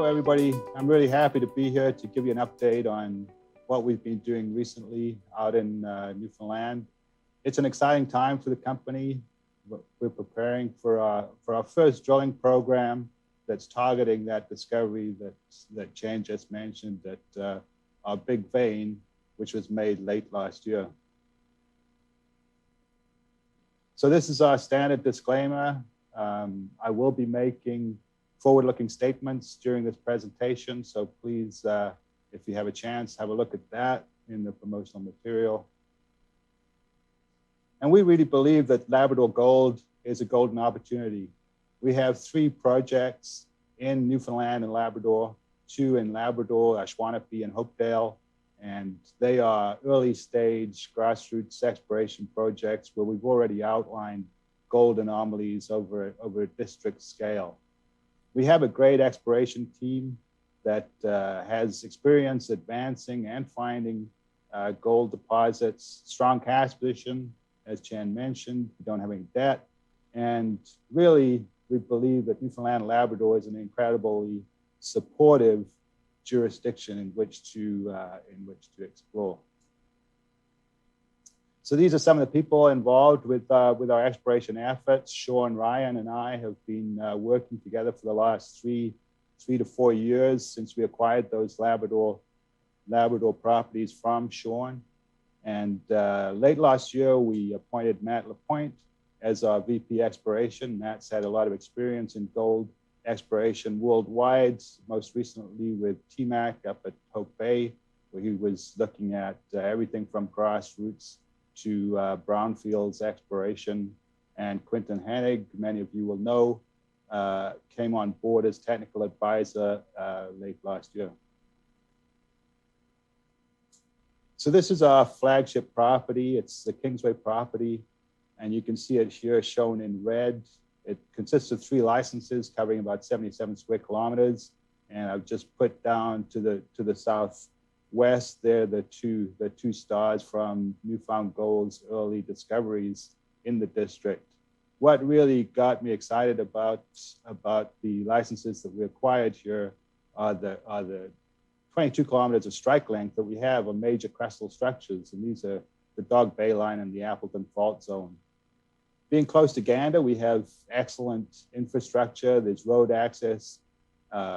Hello, everybody. I'm really happy to be here to give you an update on what we've been doing recently out in Newfoundland. It's an exciting time for the company. We're preparing for our first drilling program that's targeting that discovery that Jan just mentioned, that our big vein, which was made late last year. So this is our standard disclaimer. I will be making forward-looking statements during this presentation, so please, if you have a chance, have a look at that in the promotional material. And we really believe that Labrador Gold is a golden opportunity. We have 3 projects in Newfoundland and Labrador, 2 in Labrador, Ashwanapi and Hopedale, and they are early stage grassroots exploration projects where we've already outlined gold anomalies over a district scale. We have a great exploration team that has experience advancing and finding gold deposits, strong cash position, as Chan mentioned. We don't have any debt. And really, we believe that Newfoundland and Labrador is an incredibly supportive jurisdiction in which to explore. So these are some of the people involved with our exploration efforts. Sean, Ryan, and I have been working together for the last three to 4 years since we acquired those Labrador properties from Sean. And late last year, we appointed Matt Lapointe as our VP Exploration. Matt's had a lot of experience in gold exploration worldwide, most recently with TMAC up at Hope Bay, where he was looking at everything from grassroots to brownfields exploration. And Quinton Hennig, many of you will know, came on board as technical advisor late last year. So this is our flagship property. It's the Kingsway Property, and you can see it here shown in red. It consists of 3 licenses covering about 77 square kilometers, and I've just put down to the southwest there the two stars from Newfound Gold's early discoveries in the district. What really got me excited about the licenses that we acquired here are the 22 kilometers of strike length that we have of major crestal structures, and these are the Dog Bay Line and the Appleton Fault Zone. Being close to Gander, we have excellent infrastructure. There's road access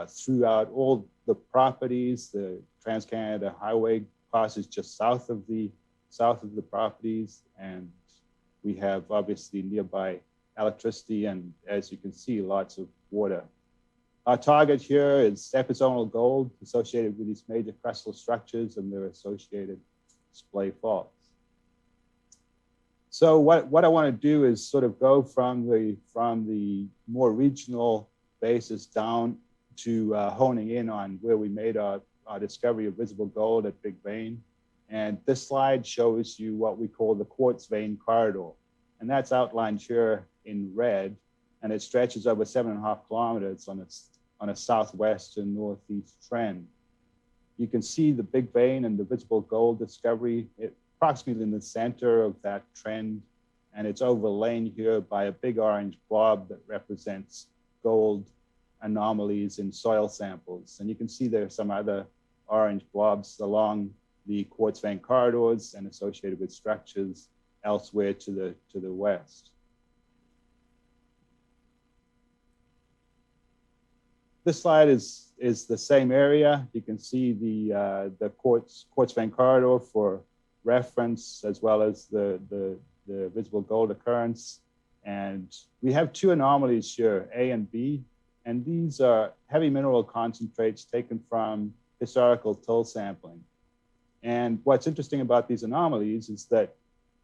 throughout all the properties. The Trans-Canada Highway passes just south of the properties, and we have obviously nearby electricity and, as you can see, lots of water. Our target here is Stepazola Gold, associated with these major crestal structures and their associated splay faults. So what I want to do is sort of go from the more regional basis down to honing in on where we made our discovery of visible gold at Big Vein. And this slide shows you what we call the quartz vein corridor. And that's outlined here in red, and it stretches over 7.5 kilometers on a southwest and northeast trend. You can see the Big Vein and the visible gold discovery approximately in the center of that trend, and it's overlain here by a big orange blob that represents gold anomalies in soil samples. And you can see there are some other orange blobs along the quartz vein corridors and associated with structures elsewhere to the west. This slide is the same area. You can see the quartz vein corridor for reference, as well as the visible gold occurrence. And we have 2 anomalies here, A and B, and these are heavy mineral concentrates taken from historical till sampling. And what's interesting about these anomalies is that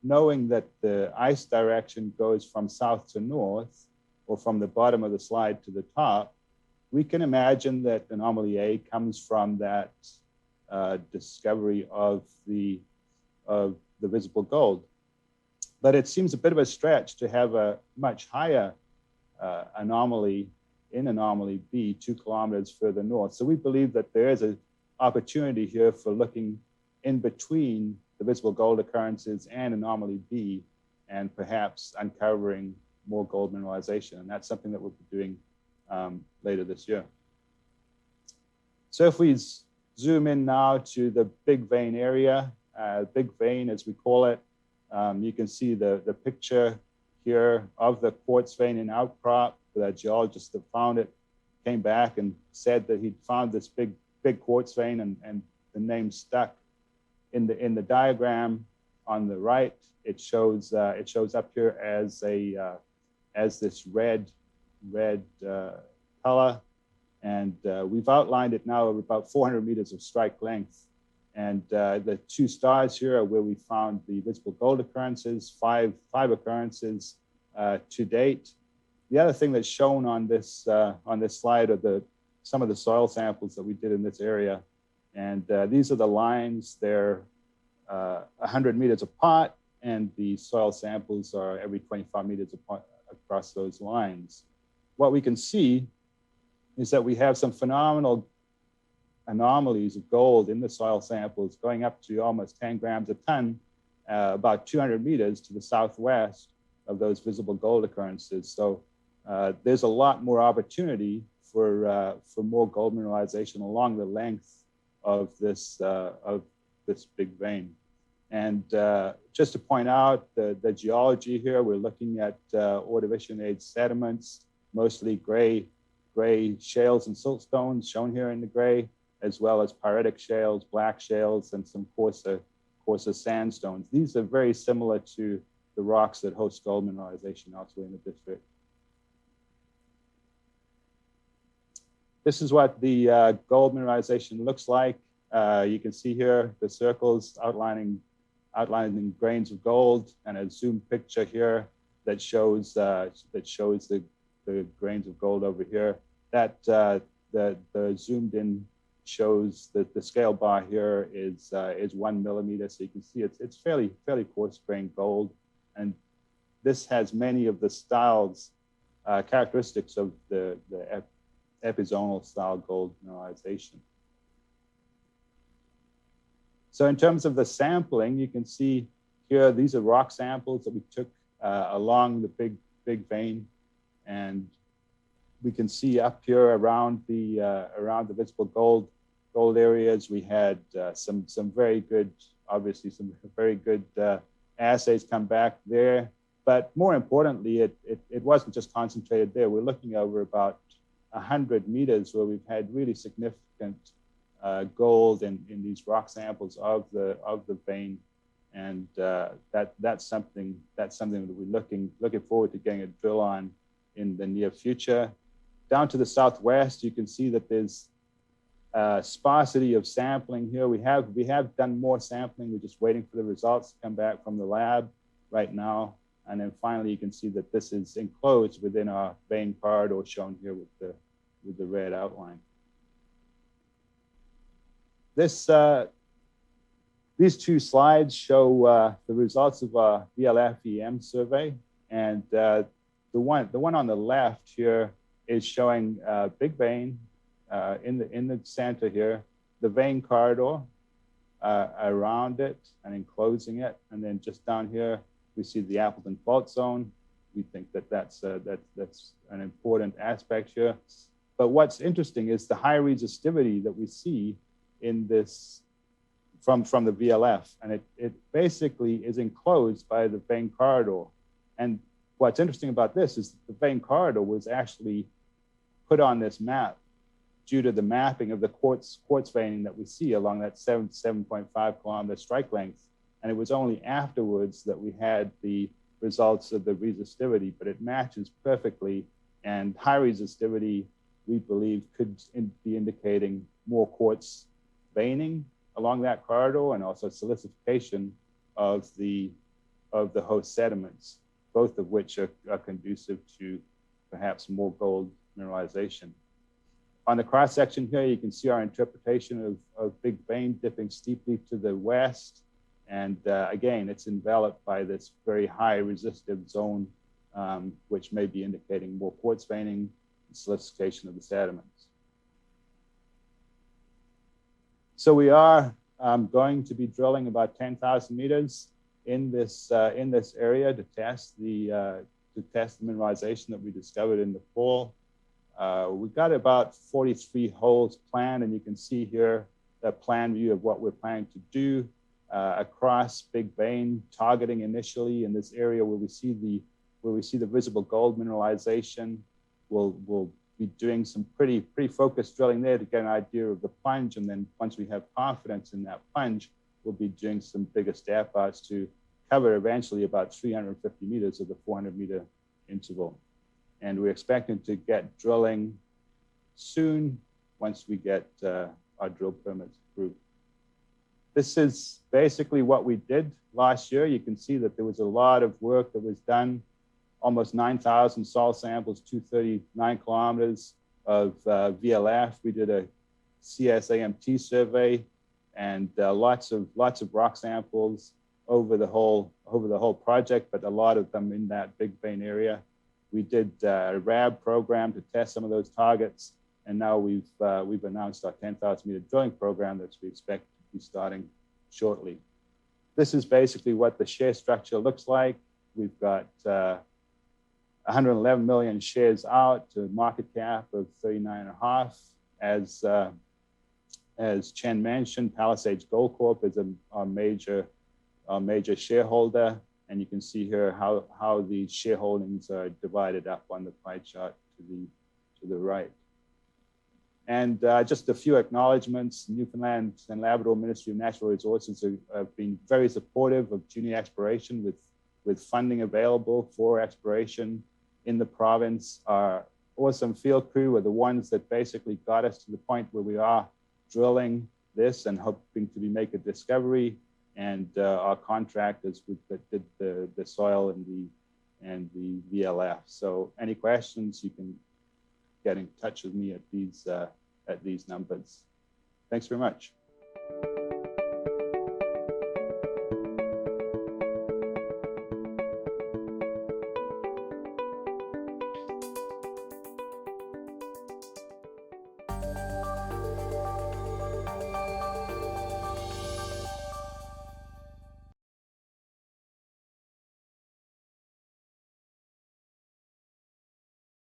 knowing that the ice direction goes from south to north, or from the bottom of the slide to the top, we can imagine that anomaly A comes from that discovery of the visible gold. But it seems a bit of a stretch to have a much higher anomaly in anomaly B 2 kilometers further north. So we believe that there is an opportunity here for looking in between the visible gold occurrences and anomaly B, and perhaps uncovering more gold mineralization. And that's something that we'll be doing later this year. So if we zoom in now to the big vein area, big vein as we call it, you can see the picture here of the quartz vein in outcrop. The geologist that found it came back and said that he'd found this big quartz vein, and the name stuck. In the diagram on the right, it shows up here as this red color, and we've outlined it now over about 400 meters of strike length. And the two stars here are where we found the visible gold occurrences, five occurrences to date. The other thing that's shown on this slide are some of the soil samples that we did in this area. And these are the lines. They're 100 meters apart, and the soil samples are every 25 meters apart across those lines. What we can see is that we have some phenomenal anomalies of gold in the soil samples going up to almost 10 grams a ton, about 200 meters to the southwest of those visible gold occurrences. So there's a lot more opportunity for more gold mineralization along the length of this big vein. And just to point out the geology here, we're looking at Ordovician-age sediments, mostly gray shales and siltstones shown here in the gray, as well as pyritic shales, black shales, and some coarser sandstones. These are very similar to the rocks that host gold mineralization elsewhere in the district. This is what the gold mineralization looks like. You can see here the circles outlining grains of gold, and a zoom picture here that shows the grains of gold over here. That the zoomed in shows that the scale bar here is 1 millimeter, so you can see it's fairly coarse grained gold, and this has many of the styles characteristics of the epizonal style gold mineralization. So in terms of the sampling, you can see here, these are rock samples that we took along the big vein. And we can see up here around the visible gold areas, we had some very good, obviously some very good assays come back there. But more importantly, it wasn't just concentrated there. We're looking over about 100 meters where we've had really significant gold in these rock samples of the vein, and that's something that we're looking forward to getting a drill on in the near future. Down to the southwest, you can see that there's sparsity of sampling here. We have done more sampling. We're just waiting for the results to come back from the lab right now, and then finally you can see that this is enclosed within our vein corridor shown here with the red outline. These two slides show the results of a VLF EM survey, and the one on the left here is showing big vein in the center here, the vein corridor around it and enclosing it, and then just down here we see the Appleton Fault Zone. We think that's an important aspect here. But what's interesting is the high resistivity that we see in this from the VLF, and it basically is enclosed by the vein corridor. And what's interesting about this is the vein corridor was actually put on this map due to the mapping of the quartz veining that we see along that 7.5 kilometer strike length. And it was only afterwards that we had the results of the resistivity, but it matches perfectly. And high resistivity, we believe, could be indicating more quartz veining along that corridor, and also silicification of the host sediments, both of which are conducive to perhaps more gold mineralization. On the cross section here, you can see our interpretation of big vein dipping steeply to the west. And again, it's enveloped by this very high resistive zone, which may be indicating more quartz veining and silicification of the sediments. So we are going to be drilling about 10,000 meters in this area to test the mineralization that we discovered in the fall. We've got about 43 holes planned, and you can see here a plan view of what we're planning to do across Big Vein, targeting initially in this area where we see the visible gold mineralization. We'll be doing some pretty focused drilling there to get an idea of the plunge, and then once we have confidence in that plunge, we'll be doing some bigger step outs to cover eventually about 350 meters of the 400-meter interval. And we're expecting to get drilling soon once we get our drill permits approved. This is basically what we did last year. You can see that there was a lot of work that was done, almost 9,000 soil samples, 239 kilometers of VLF. We did a CSAMT survey and lots of rock samples over the whole project, but a lot of them in that Big Vein area. We did a RAB program to test some of those targets, and now we've announced our 10,000-meter drilling program that we expect to be starting shortly. This is basically what the share structure looks like. We've got 111 million shares out to a market cap of 39.5. As Chen mentioned, Palisades Gold Corp is our major shareholder, and you can see here how the shareholdings are divided up on the pie chart to the right. And just a few acknowledgements. Newfoundland and Labrador Ministry of Natural Resources have been very supportive of junior exploration with funding available for exploration in the province. Our awesome field crew are the ones that basically got us to the point where we are drilling this and hoping to make a discovery. And our contractors that did the soil and the VLF. So any questions, you can get in touch with me at these numbers. Thanks very much.